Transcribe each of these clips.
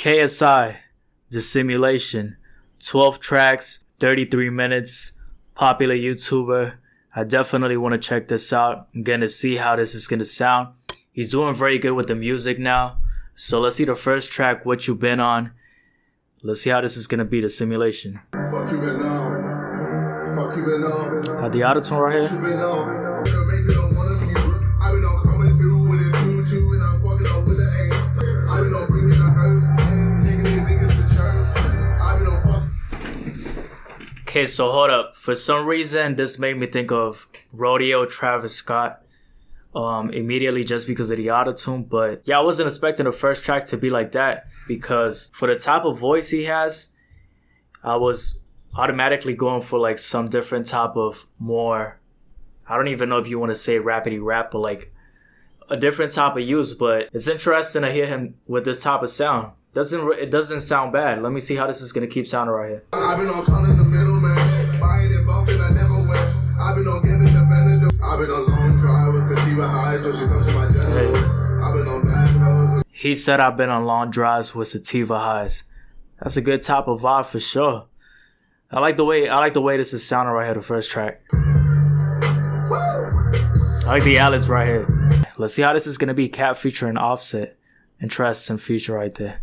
KSI, Dissimulation, 12 tracks, 33 minutes, popular YouTuber. I definitely want to check this out. I'm going to see how this is going to sound. He's doing very good with the music now. So let's see the first track, What You Been On. Let's see how this is going to be, Dissimulation. Fuck you been on. Fuck you been on. Got the autotune right here. Fuck you been on. I've been on coming through with it 2-2 and I'm fucking up with the 8. I've been on bringing the house. Taking these niggas to church. I've been on fuck. Okay, so hold up. For some reason, this made me think of Rodeo Travis Scott. Immediately just because of the autotune, but yeah, I wasn't expecting the first track to be like that because for the type of voice he has, I was automatically going for like some different type of more, I don't even know if you want to say rapidy rap, but like a different type of use. But it's interesting to hear him with this type of sound. It doesn't sound bad. Let me see how this is gonna keep sounding right here. I've been on calling the middleman, buying and bulking, I never went. I've been on getting the Benedict. I've been on long drive with sativa high, so she comes to my genitals. I've been on bad hoes. He said I've been on long drives with sativa highs. That's a good type of vibe for sure. I like the way this is sounding right here, the first track. I like the Alice right here. Let's see how this is gonna be. Cap featuring Offset. Interesting feature right there.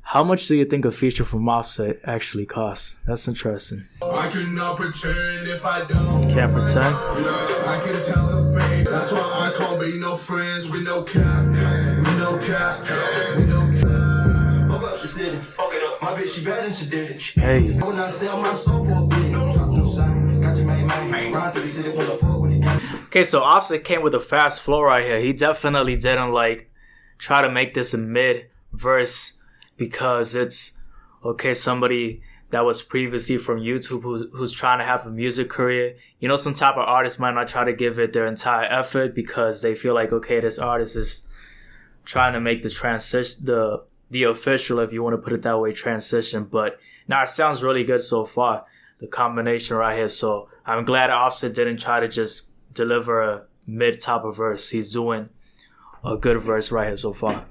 How much do you think a feature from Offset actually costs? That's interesting. I cannot pretend if I don't. Can't pretend? I can tell the fame. That's why I can't be no friends with no cap. With no cap. With no cap. Fuck up the city. Fuck it up. My bitch, she bad and she did it. Hey. When I sell my soul for a bit. Drop no sign. Got your man. Ride through the city with a fuck when it comes. Okay, so Offset came with a fast flow right here. He definitely didn't like try to make this a mid verse. Because it's, okay, somebody that was previously from YouTube who's trying to have a music career. You know, some type of artist might not try to give it their entire effort because they feel like, okay, this artist is trying to make the transition, the official, if you want to put it that way, transition. But now it sounds really good so far, the combination right here. So I'm glad Offset didn't try to just deliver a mid type of verse. He's doing a good verse right here so far.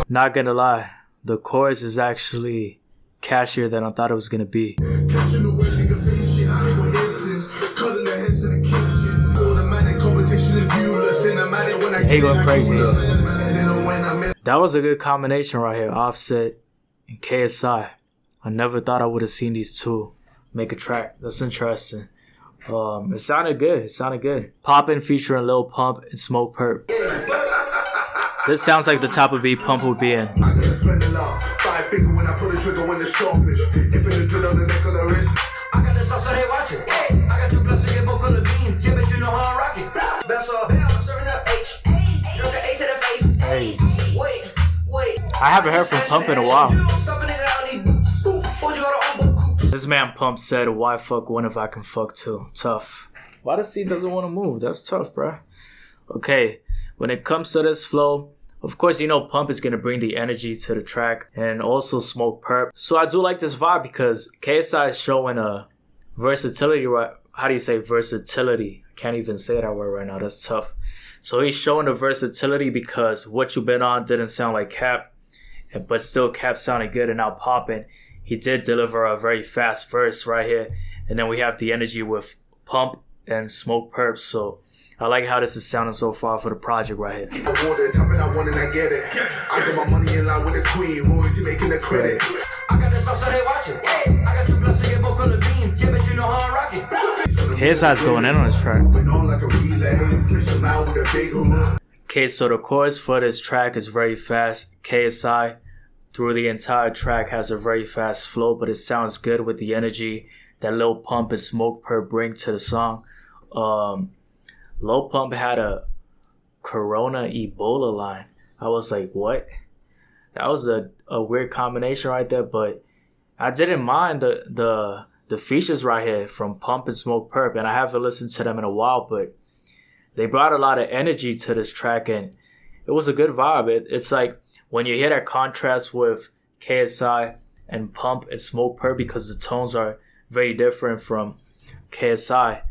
Not gonna lie, the chorus is actually catchier than I thought it was gonna be. He going crazy. That was a good combination right here, Offset and KSI. I never thought I would have seen these two make a track. That's interesting. It sounded good. Poppin featuring Lil Pump and Smokepurpp. This sounds like the type of beat Pump would be in. Hey. I haven't heard from Pump in a while. This man Pump said, why fuck one if I can fuck two? Tough. Why the C doesn't want to move? That's tough, bruh. Okay, when it comes to this flow, of course, you know Pump is going to bring the energy to the track and also Smokepurpp. So I do like this vibe because KSI is showing a versatility. How do you say versatility? I can't even say that word right now. That's tough. So he's showing the versatility because What You Been On didn't sound like Cap, but still Cap sounded good. And now Poppin, he did deliver a very fast verse right here. And then we have the energy with Pump and Smokepurpp. So I like how this is sounding so far for the project right here. I want it, I want it, I get it. I got my money in line with the queen, royalty making the credit. I got this so they watch it. I got two plus to get both on the beam. Yeah, but you know how I rock it. His eyes going in on this track. Okay, so the chorus for this track is very fast. KSI through the entire track has a very fast flow, but it sounds good with the energy that Lil Pump and Smokepurpp bring to the song. Lil Pump had a Corona Ebola line. I was like, what? That was a weird combination right there, but I didn't mind the features right here from Pump and Smokepurpp, and I haven't listened to them in a while, but they brought a lot of energy to this track, and it was a good vibe. It's like when you hear that contrast with KSI and Pump and Smokepurpp, because the tones are very different from KSI,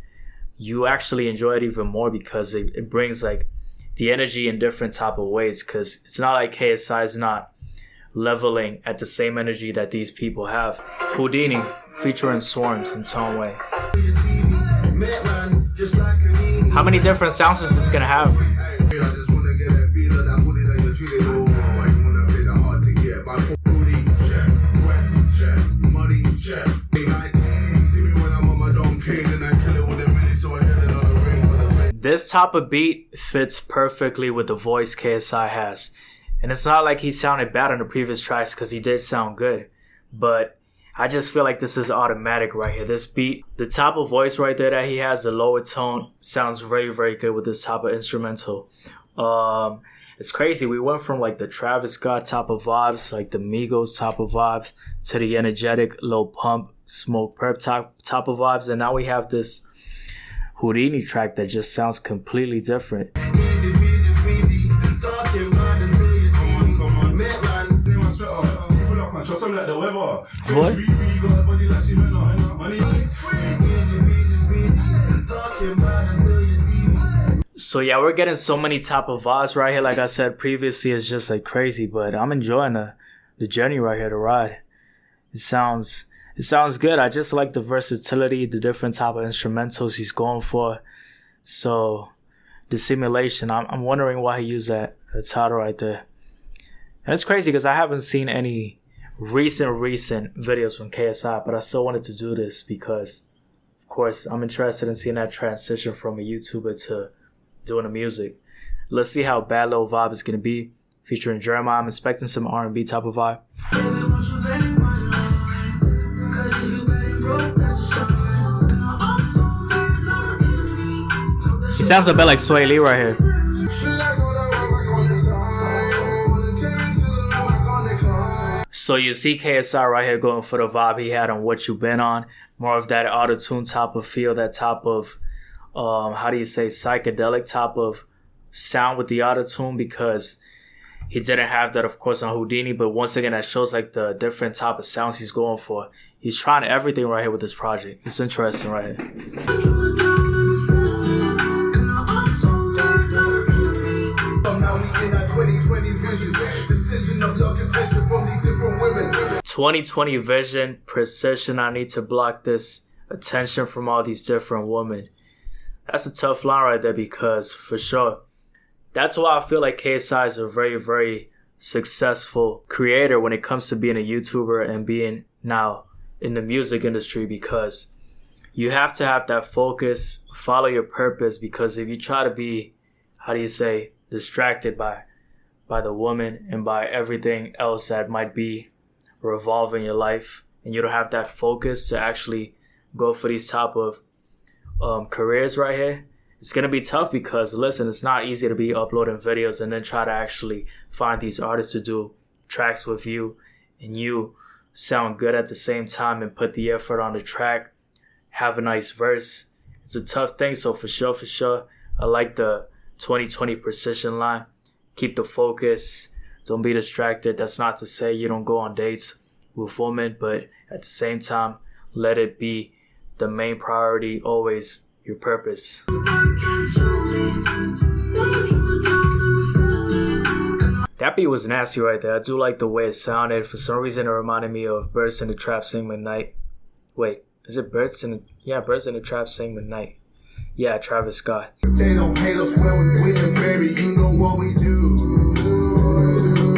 you actually enjoy it even more because it brings like the energy in different type of ways, because it's not like KSI is not leveling at the same energy that these people have. Houdini featuring Swarmz and Tion. How many different sounds is this gonna have? This type of beat fits perfectly with the voice KSI has. And it's not like he sounded bad on the previous tracks, because he did sound good. But I just feel like this is automatic right here. This beat, the type of voice right there that he has, the lower tone, sounds very, very good with this type of instrumental. It's crazy. We went from like the Travis Scott type of vibes, like the Migos type of vibes, to the energetic Lil Pump, Smokepurpp type of vibes. And now we have this Houdini track that just sounds completely different. What? So yeah, we're getting so many type of vibes right here. Like I said previously, it's just like crazy, but I'm enjoying the journey right here, the ride. It sounds good. I just like the versatility, the different type of instrumentals he's going for. So Dissimulation, I'm wondering why he used that title right there. And it's crazy because I haven't seen any recent videos from KSI, but I still wanted to do this because, of course, I'm interested in seeing that transition from a YouTuber to doing the music. Let's see how bad Lil Vibe is going to be featuring Jeremih. I'm expecting some R&B type of vibe. He sounds a bit like Sway Lee right here. So you see KSI right here going for the vibe he had on What You Been On. More of that auto-tune type of feel, that type of, psychedelic type of sound with the auto-tune, because he didn't have that, of course, on Houdini. But once again, that shows like the different type of sounds he's going for. He's trying everything right here with this project. It's interesting right here. 2020 vision, precision. I need to block this attention from all these different women. That's a tough line right there, because for sure, that's why I feel like KSI is a very, very successful creator when it comes to being a YouTuber and being now in the music industry, because you have to have that focus, follow your purpose, because if you try to be, distracted by the woman and by everything else that might be revolving your life, and you don't have that focus to actually go for these type of careers right here, it's going to be tough. Because listen, it's not easy to be uploading videos and then try to actually find these artists to do tracks with you, and you sound good at the same time and put the effort on the track, have a nice verse. It's a tough thing. So for sure, I like the 2020 precision line. Keep the focus. Don't be distracted. That's not to say you don't go on dates with women, but at the same time, let it be the main priority, always your purpose. That beat was nasty right there. I do like the way it sounded. For some reason, it reminded me of Birds in the Trap Sing Midnight. Wait, is it Birds in the Trap Sing Midnight? Yeah, Travis Scott. They don't hate us when we win and baby, you know what we do.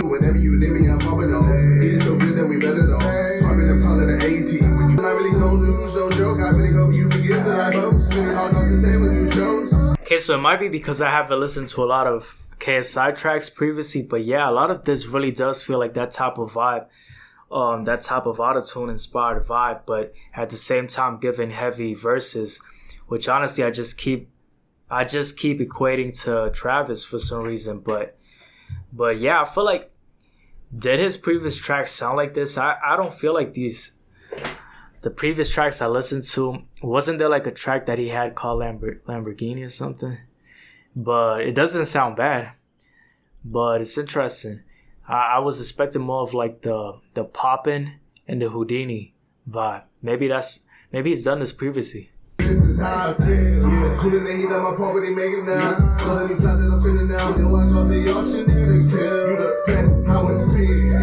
Whenever you leave me, I'm popping off. It's so good that we better know. Swimming and calling an 18. I really don't lose, no joke. I really hope you forgive that I boast. Really hard not to say what you chose. Okay, so it might be because I haven't listened to a lot of KSI tracks previously, but yeah, a lot of this really does feel like that type of vibe. That type of autotune inspired vibe, but at the same time giving heavy verses, which honestly I just keep equating to Travis for some reason. But yeah, I feel like, did his previous tracks sound like this? I don't feel like the previous tracks I listened to, wasn't there like a track that he had called Lamborghini or something? But it doesn't sound bad, but it's interesting. I was expecting more of like the Poppin and the Houdini vibe. Maybe he's done this previously. This is how I feel, yeah. Cooling the heat on my property, make it now. Calling me top that I'm feeling now. You know I got the option there to kill. You the best, how it feels.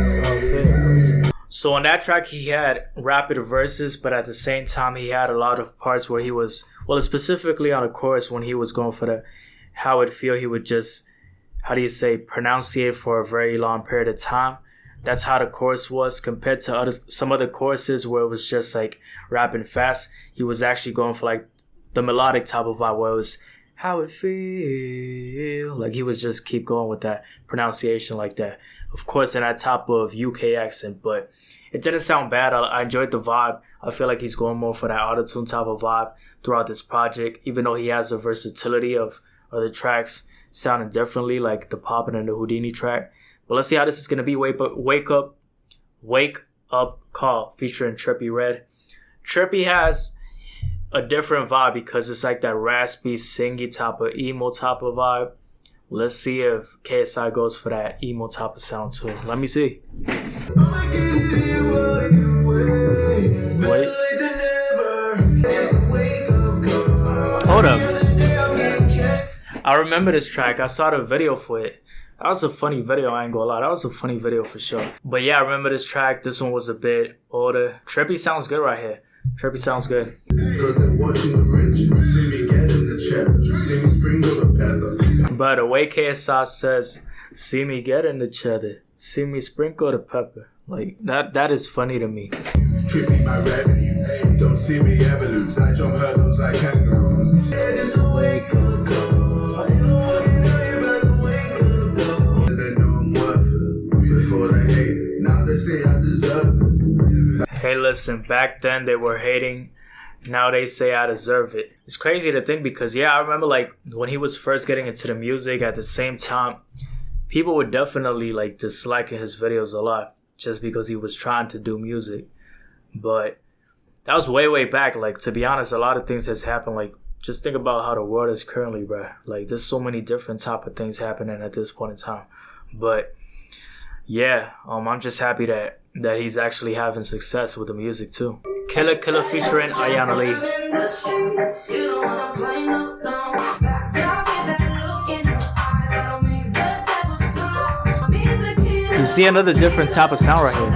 So on that track, he had rapid verses, but at the same time, he had a lot of parts where he was, well, specifically on the chorus when he was going for the how it feel, he would just, how do you say, pronunciate for a very long period of time. That's how the chorus was compared to some other choruses where it was just like rapping fast. He was actually going for like the melodic type of vibe where it was how it feel. Like he was just keep going with that pronunciation like that. Of course, in that type of UK accent, but it didn't sound bad. I enjoyed the vibe. I feel like he's going more for that auto-tune type of vibe throughout this project, even though he has the versatility of other tracks sounding differently, like the Poppin and the Houdini track. But let's see how this is going to be. Wake Up Call featuring Trippie Redd. Trippie has a different vibe because it's like that raspy, singy type of emo type of vibe. Let's see if KSI goes for that emo type of sound too. Let me see. Wait. Hold up. I remember this track. I saw the video for it. That was a funny video, I ain't gonna lie. That was a funny video for sure. But yeah, I remember this track. This one was a bit older. Trippie sounds good right here. Trippie sounds good. But the way KSI says, see me get in the cheddar, see me sprinkle the pepper. Like, that is funny to me. Trippie my revenue, don't see me ever lose. I jump hurdles like kangaroos. It's a wake up call. Hey, listen, back then they were hating. Now they say I deserve it. It's crazy to think because, yeah, I remember like when he was first getting into the music, at the same time, people were definitely like disliking his videos a lot just because he was trying to do music. But that was way, way back. Like, to be honest, a lot of things has happened. Like, just think about how the world is currently, bro. Like, there's so many different type of things happening at this point in time. But yeah, I'm just happy that he's actually having success with the music too. Killa featuring Aiyana Lee. You see another different type of sound right here.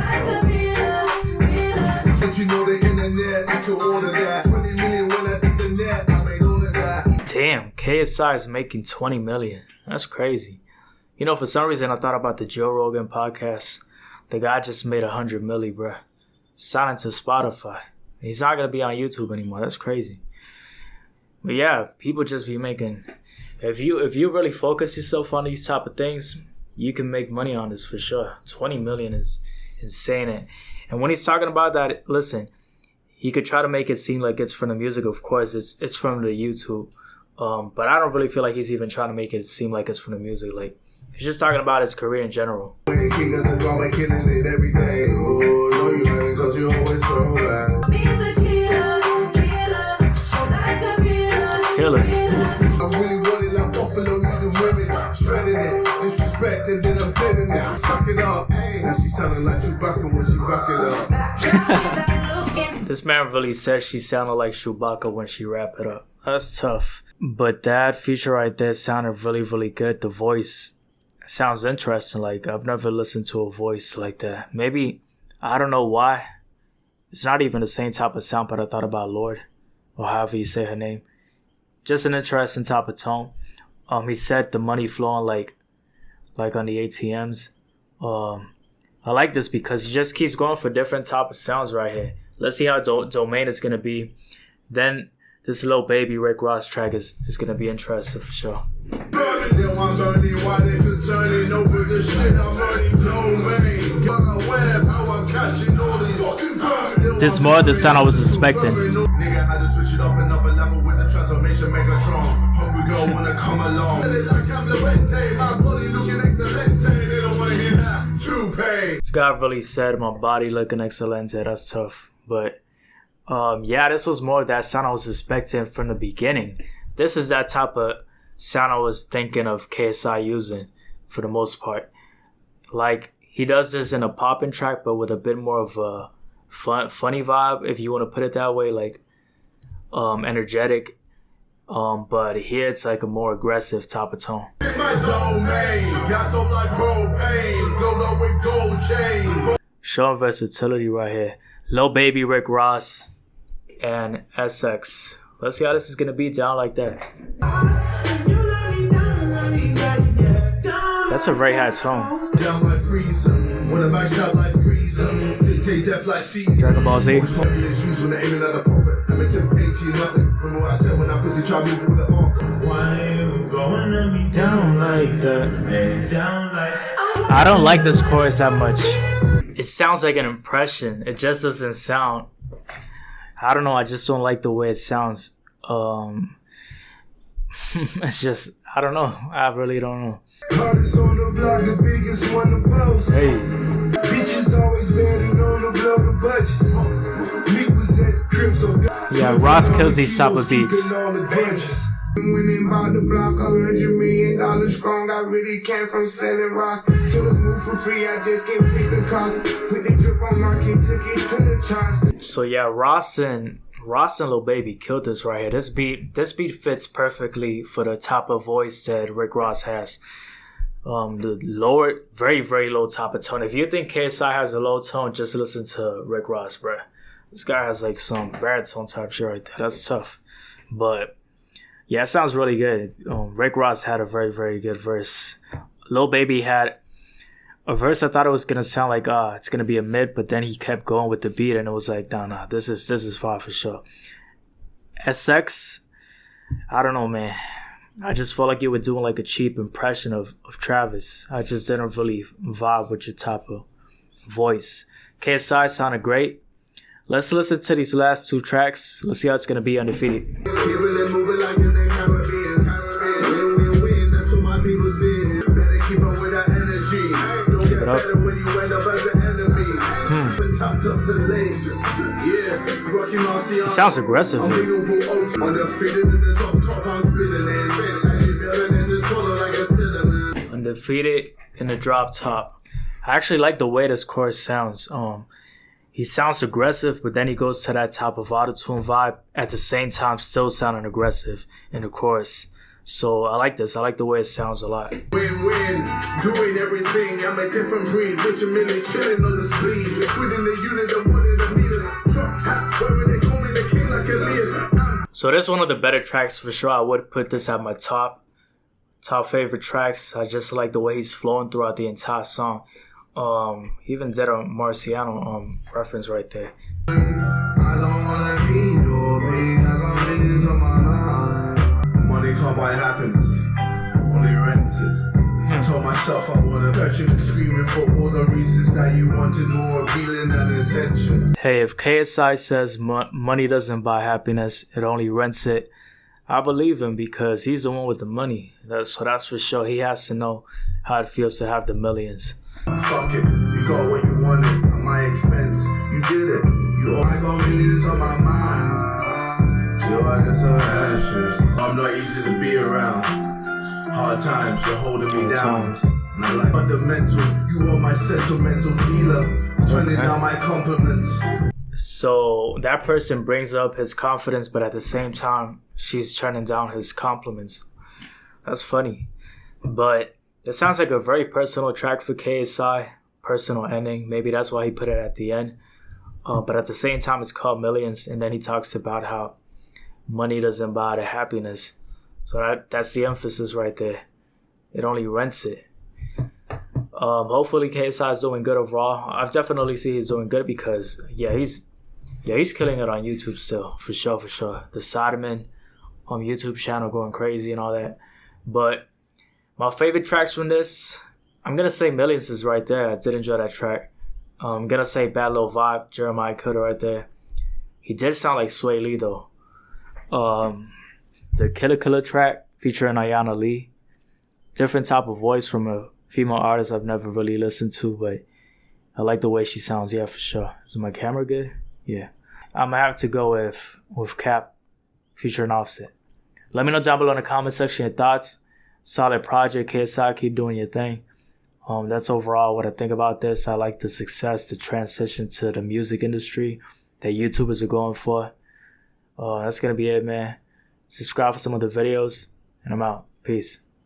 Damn, KSI is making 20 million. That's crazy. You know, for some reason, I thought about the Joe Rogan podcast. The guy just made 100 million, bruh. Signing to Spotify. He's not going to be on YouTube anymore. That's crazy. But yeah, people just be making... If you really focus yourself on these type of things, you can make money on this for sure. 20 million is insane. And when he's talking about that, listen, he could try to make it seem like it's from the music. Of course, it's from the YouTube. But I don't really feel like he's even trying to make it seem like it's from the music. Like, he's just talking about his career in general. Killa. This man really said she sounded like Chewbacca when she wrapped it up. That's tough. But that feature right there sounded really, really good. The voice sounds interesting. Like, I've never listened to a voice like that. Maybe, I don't know why. It's not even the same type of sound, but I thought about Lord, or however you say her name. Just an interesting type of tone. He said the money flowing like on the ATMs. I like this because he just keeps going for different type of sounds right here. Let's see how Domain is gonna be. Then this Lil Baby Rick Ross track is gonna be interesting for sure. This more the sound I was expecting. Nigga had to switch it up another level with the transformation Megatron. Hope we go wanna come along. Like I'm Lorente, my body looking excellent. They don't wanna hear that. True pain. This guy really said my body looking excellent. That's tough. But yeah, this was more of that sound I was expecting from the beginning. This is that type of sound I was thinking of KSI using for the most part. Like, he does this in a Poppin track, but with a bit more of funny vibe, if you want to put it that way, like energetic. But here it's like a more aggressive type of tone. Showing versatility right here. Lil Baby, Rick Ross, and SX. Let's see how this is gonna be down like that. That's a very high tone. Dragon Ball Z. Down like that. I don't like this chorus that much. It sounds like an impression. It just doesn't sound. I don't know. I just don't like the way it sounds. It's just. I don't know. I really don't know. Hardest on the block, the biggest one to boast. Hey. Bitches always betting on the blow the budgets. Nick was at the crib, so yeah, Ross kills these type of beats. Winning by the block, $100 million strong. I really came from selling Ross. Chillers move for free, I just can't pick the cost. Put the drip on market, took it to the charge. So yeah, Ross and Lil Baby killed this right here. This beat fits perfectly for the type of voice that Rick Ross has. The lower, very, very low top of tone. If you think KSI has a low tone, just listen to Rick Ross, bruh. This guy has like some baritone type shit right there. That's tough. But yeah, it sounds really good. Rick Ross had a very, very good verse. Lil Baby had a verse I thought it was gonna sound like it's gonna be a mid, but then he kept going with the beat and it was like, nah, this is fire for sure. SX, I don't know, man. I just felt like you were doing like a cheap impression of Travis. I just didn't really vibe with your type of voice. KSI sounded great. Let's listen to these last two tracks. Let's see how it's gonna be Undefeated. Keeping it moving like in the Caribbean. Win, that's what my people say. Better keep up with that energy. Don't get better when you end up as an enemy. Top to late. Yeah, Rocky Marciano. It sounds aggressive. Undefeated in the top, I'm spinning it. Undefeated in the drop top. I actually like the way this chorus sounds. He sounds aggressive, but then he goes to that type of auto-tune vibe at the same time still sounding aggressive in the chorus. So I like this. I like the way it sounds a lot. Win-win, doing everything. I'm a different breed. Rich and million chilling on the sleeves. Within the unit of one of the meters. Where they call me the king like Elias. So this is one of the better tracks for sure. I would put this at my top favorite tracks. I just like the way he's flowing throughout the entire song. He even did a Marciano reference right there. I don't wanna be your big. I got millions on my mind. Money come by happiness, only rent it. I told myself I wanna touch you, screaming for all the reasons that you wanted more appealing than attention. Hey, if KSI says money doesn't buy happiness, it only rents it, I believe him because he's the one with the money. That's for sure. He has to know how it feels to have the millions. Fuck it, you got what you wanted at my expense. You did it. I got millions on my mind. Yo, I get so anxious. I'm not easy to be around. Hard times, you're holding me down. And I like fundamental. You are my sentimental dealer. Turning down my compliments. So that person brings up his confidence, but at the same time, she's turning down his compliments. That's funny. But it sounds like a very personal track for KSI. Personal ending. Maybe that's why he put it at the end. But at the same time, it's called Millions. And then he talks about how money doesn't buy the happiness. So that's the emphasis right there. It only rents it. Hopefully KSI is doing good overall. I've definitely seen he's doing good because he's killing it on YouTube still, for sure. The Sidemen YouTube channel going crazy and all that. But my favorite tracks from this, I'm gonna say Millions is right there. I did enjoy that track. I'm gonna say Bad Lil Vibe, Jeremih Killa right there. He did sound like Sway Lee though. The Killa track featuring Aiyana Lee. Different type of voice from a female artist I've never really listened to, but I like the way she sounds, yeah, for sure. Is my camera good? Yeah. I'm gonna have to go with Cap featuring Offset. Let me know down below in the comment section your thoughts. Solid project, KSI, keep doing your thing. That's overall what I think about this. I like the success, the transition to the music industry that YouTubers are going for. That's gonna be it, man. Subscribe for some of the videos, and I'm out. Peace.